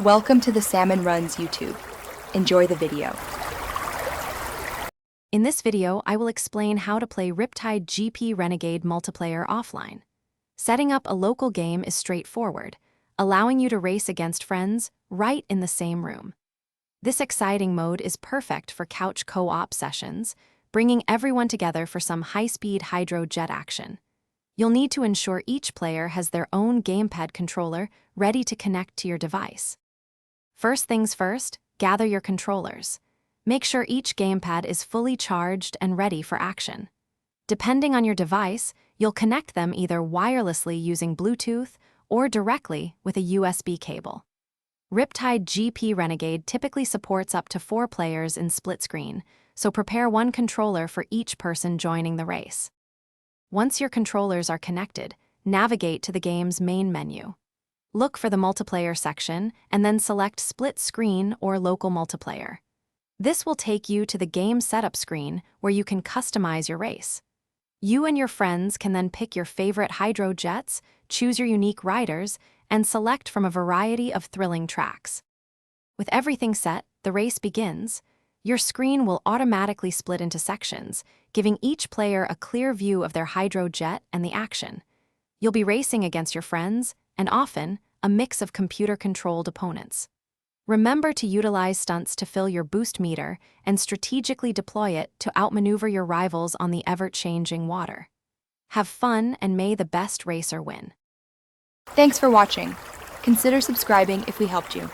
Welcome to the Salmon Runs YouTube. Enjoy the video. In this video, I will explain how to play Riptide GP Renegade multiplayer offline. Setting up a local game is straightforward, allowing you to race against friends right in the same room. This exciting mode is perfect for couch co-op sessions, bringing everyone together for some high-speed hydro jet action. You'll need to ensure each player has their own gamepad controller ready to connect to your device. First things first, gather your controllers. Make sure each gamepad is fully charged and ready for action. Depending on your device, you'll connect them either wirelessly using Bluetooth or directly with a USB cable. Riptide GP Renegade typically supports up to 4 players in split screen, so prepare one controller for each person joining the race. Once your controllers are connected, navigate to the game's main menu. Look for the multiplayer section and then select split screen or local multiplayer. This will take you to the game setup screen where you can customize your race. You and your friends can then pick your favorite hydro jets, choose your unique riders, and select from a variety of thrilling tracks. With everything set, the race begins. Your screen will automatically split into sections, giving each player a clear view of their hydro jet and the action. You'll be racing against your friends, and often, a mix of computer-controlled opponents. Remember to utilize stunts to fill your boost meter and strategically deploy it to outmaneuver your rivals on the ever-changing water. Have fun and may the best racer win. Thanks for watching. Consider subscribing if we helped you.